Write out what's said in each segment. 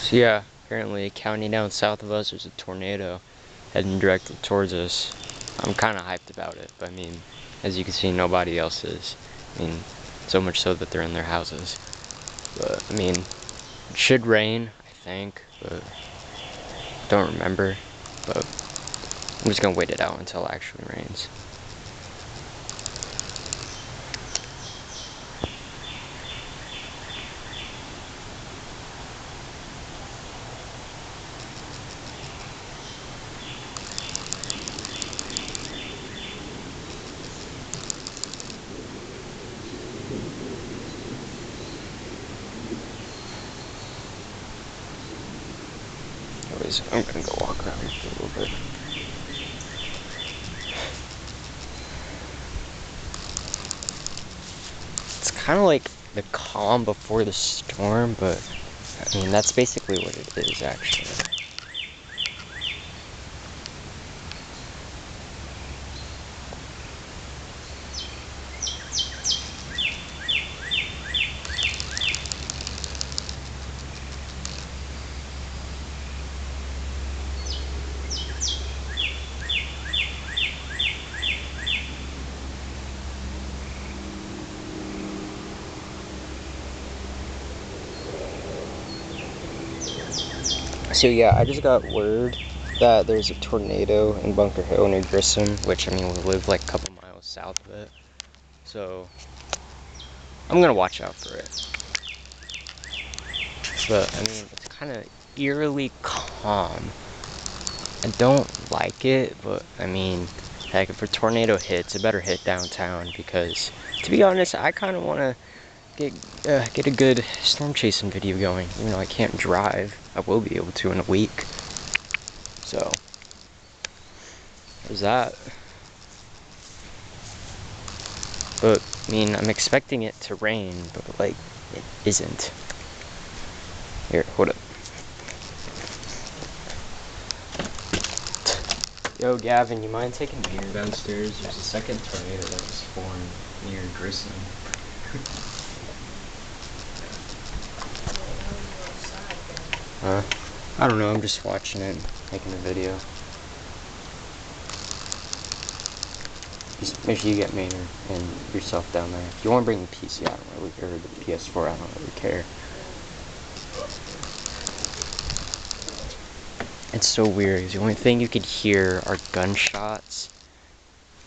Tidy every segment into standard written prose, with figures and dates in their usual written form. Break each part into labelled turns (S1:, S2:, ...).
S1: So yeah, apparently a county down south of us, there's a tornado heading directly towards us. I'm kind of hyped about it, but I mean, as you can see, nobody else is. I mean, so much so that they're in their houses. But I mean, it should rain, I think, but I don't remember. But I'm just gonna wait it out until it actually rains. Anyways, I'm gonna go walk around for a little bit. It's kind of like the calm before the storm, but I mean, that's basically what it is, actually. So yeah, I just got word that there's a tornado in Bunker Hill near Grissom, which I mean we live like a couple miles south of it. So I'm gonna watch out for it. But I mean it's kind of eerily calm. I don't like it, but I mean, heck, if a tornado hits, it better hit downtown because, to be honest, I kind of want to get a good storm chasing video going. Even though I can't drive, I will be able to in a week. So there's that. But I mean, I'm expecting it to rain, but like it isn't. Here, hold up. Yo, Gavin, you mind taking me downstairs? There's a second tornado that was formed near Grissom. Huh? I don't know, I'm just watching it, making a video. Just make sure you get Maynard and yourself down there. If you want to bring the PC, I don't really, or the PS4, I don't really care. It's so weird, because the only thing you could hear are gunshots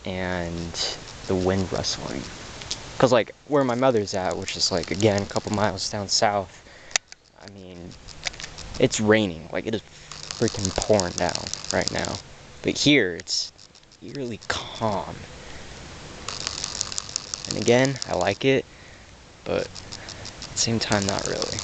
S1: and the wind rustling. Because, like, where my mother's at, which is, like, again, a couple miles down south, I mean, it's raining. Like, it is freaking pouring down right now. But here, it's eerily calm. And again, I like it, but at the same time, not really.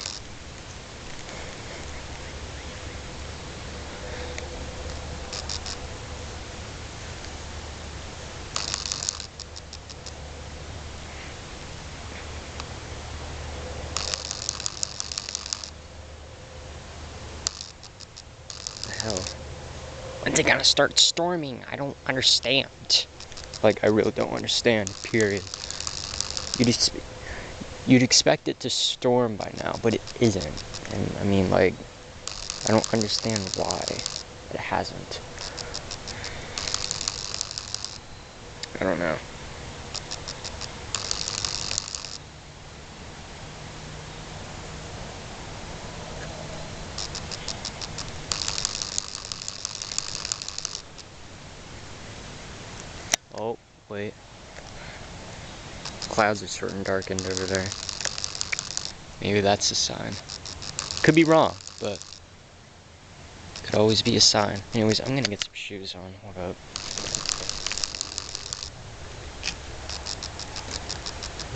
S1: Hell, when's it gonna start storming? I don't understand. Like, I really don't understand, period. You'd expect it to storm by now, but it isn't. And I mean, like, I don't understand why it hasn't. I don't know. Oh, wait. Clouds are certain darkened over there. Maybe that's a sign. Could be wrong, but could always be a sign. Anyways, I'm gonna get some shoes on. Hold up.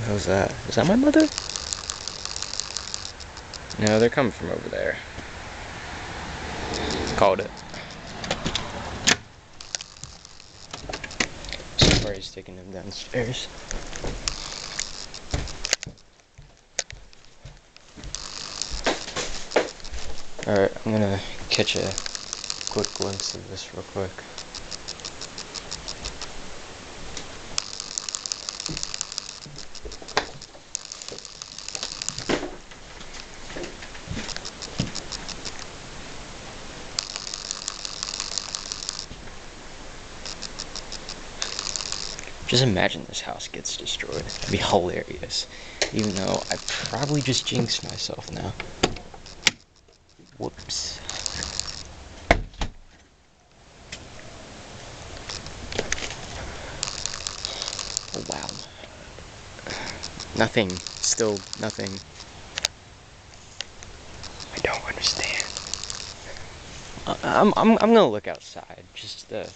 S1: How's that? Is that my mother? No, they're coming from over there. Called it. Somebody's taking them downstairs. Alright, I'm gonna catch a quick glimpse of this real quick. Just imagine this house gets destroyed. It'd be hilarious. Even though I probably just jinxed myself now. Whoops. Oh, wow. Nothing. Still nothing. I don't understand. I'm gonna look outside just to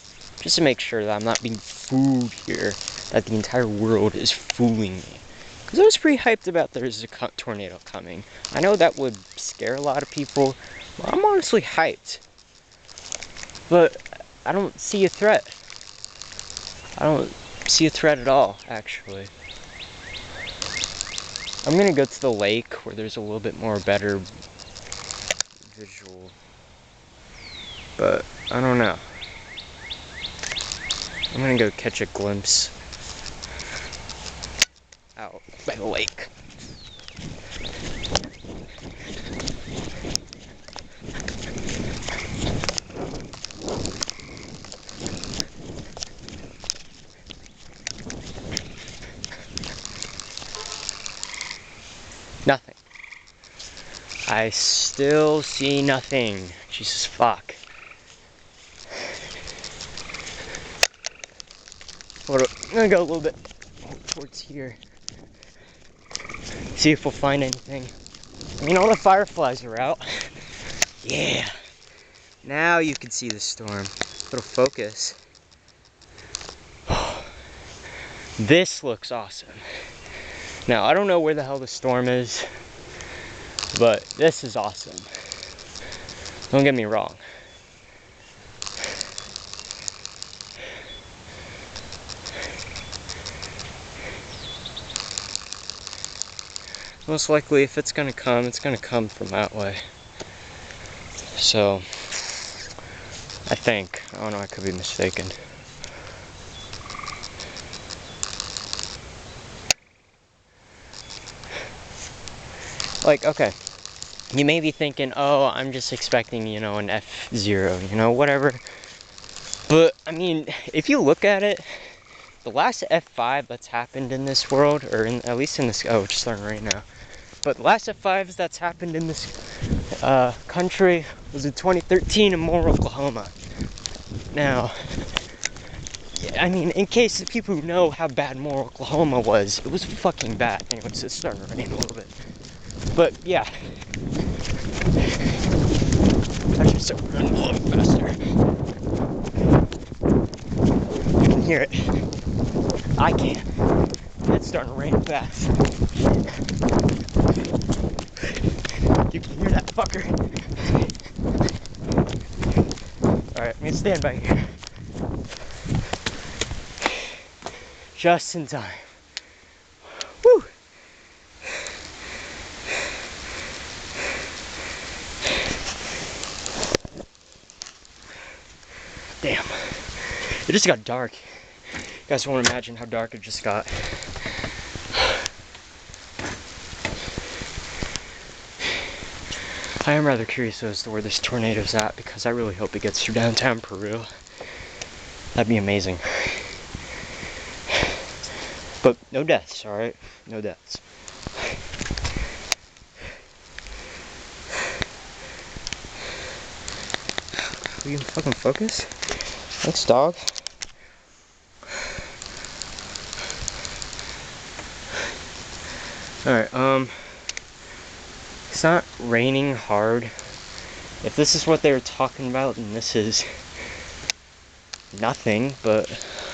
S1: make sure that I'm not being fooled here. That the entire world is fooling me. Because I was pretty hyped about there's a tornado coming. I know that would scare a lot of people, but I'm honestly hyped. But I don't see a threat. I don't see a threat at all, actually. I'm gonna go to the lake where there's a little bit more better visual. But I don't know. I'm gonna go catch a glimpse out by the lake. Nothing. I still see nothing. Jesus fuck. I'm gonna go a little bit towards here. See if we'll find anything. I mean, all the fireflies are out. Yeah. Now you can see the storm. Little focus. This looks awesome. Now, I don't know where the hell the storm is, but this is awesome. Don't get me wrong. Most likely, if it's gonna come from that way. So, I think. I don't know, I could be mistaken. Like, okay, you may be thinking, oh, I'm just expecting, you know, an F0, you know, whatever. But, I mean, if you look at it, the last F5 that's happened in this world, or at least in this, oh, it's starting right now. But the last F5s that's happened in this country was in 2013 in Moore, Oklahoma. Now, I mean, in case the people who know how bad Moore, Oklahoma was, it was fucking bad. Anyways, it's starting to rain a little bit. But, yeah. I should start running a little faster. You can hear it. I can. It's starting to rain fast. You can hear that fucker. Alright, I'm gonna stand by here. Just in time. Woo! Damn. It just got dark. You guys won't imagine how dark it just got. I am rather curious as to where this tornado's at, because I really hope it gets through downtown Peru. That'd be amazing. But no deaths, alright? No deaths. Will you fucking focus? Thanks, dog. Alright, it's not raining hard. If this is what they were talking about, then this is nothing, but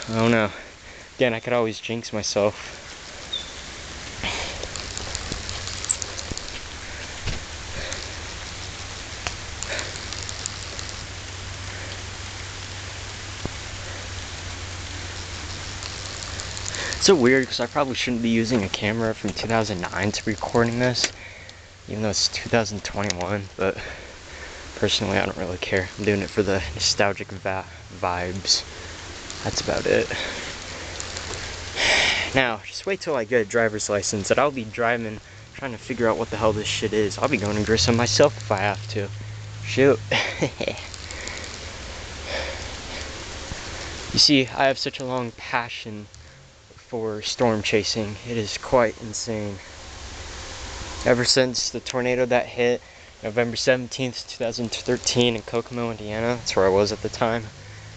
S1: I don't know. Again, I could always jinx myself. It's so weird because I probably shouldn't be using a camera from 2009 to be recording this, even though it's 2021, but personally I don't really care. I'm doing it for the nostalgic vibes. That's about it. Now, just wait till I get a driver's license and I'll be driving, trying to figure out what the hell this shit is. I'll be going to Grissom myself if I have to. Shoot. You see, I have such a long passion for storm chasing. It is quite insane. Ever since the tornado that hit November 17th, 2013 in Kokomo, Indiana, that's where I was at the time.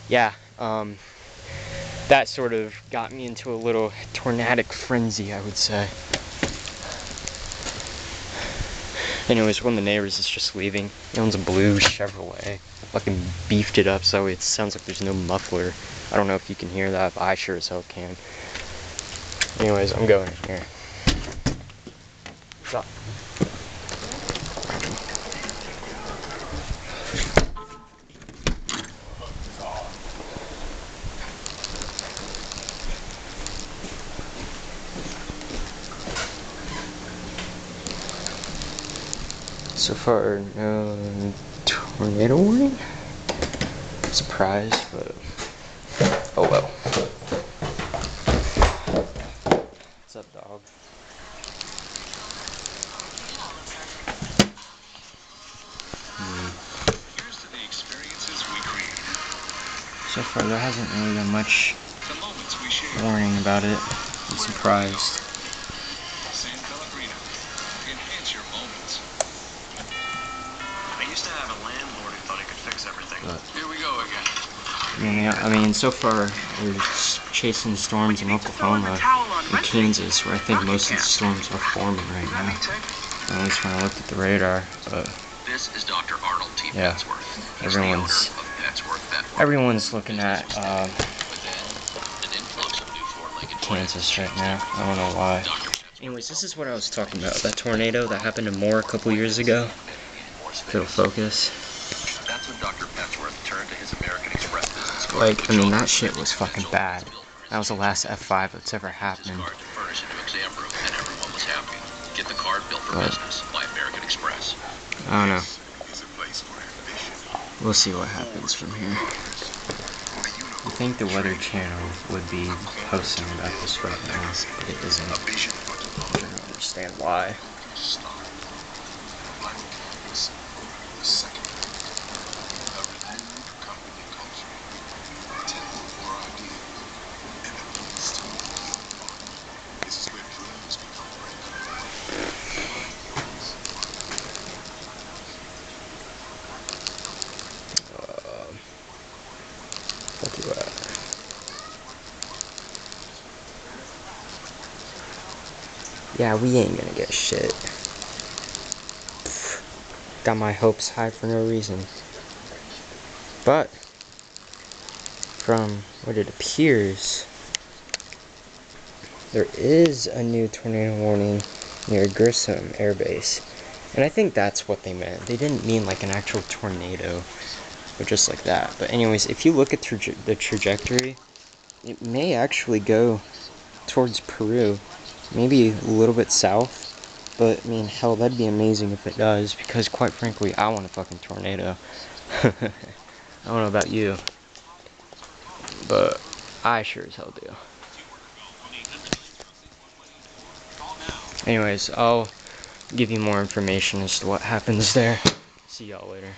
S1: Yeah, that sort of got me into a little tornadic frenzy, I would say. Anyways, one of the neighbors is just leaving. He owns a blue Chevrolet. Fucking beefed it up so it sounds like there's no muffler. I don't know if you can hear that, but I sure as hell can. Anyways, I'm going in here. What's up? So far, no tornado warning. Surprise, but oh well. What's up, dog? So far, there hasn't really been much warning about it. I'm surprised.
S2: Here we go again.
S1: I mean, so far we're chasing storms in Oklahoma and Kansas, where I think most of the storms are forming right now. At least when I looked at the radar, but
S2: This is Dr. Arnold T.
S1: yeah,
S2: Petsworth.
S1: everyone's looking at Kansas right now. I don't know why. Anyways, this is what I was talking about. That tornado that happened in Moore a couple years ago. It'll focus.
S2: That's when Dr. Petsworth turned to his American Express business card.
S1: Like, I mean, that shit was fucking bad. That was the last F5 that's ever happened.
S2: To furnish a new exam room, and everyone was happy. Get the card built for business by American Express.
S1: I don't know. We'll see what happens from here. I think the Weather Channel would be posting about this right now, but it isn't. I don't understand why. Yeah, we ain't gonna get shit. Got my hopes high for no reason. But, from what it appears, there is a new tornado warning near Grissom Air Base. And I think that's what they meant. They didn't mean like an actual tornado, but just like that. But anyways, if you look at the trajectory, it may actually go towards Peru. Maybe a little bit south, but I mean, hell, that'd be amazing if it does, because quite frankly, I want a fucking tornado. I don't know about you, but I sure as hell do. Anyways, I'll give you more information as to what happens there. See y'all later.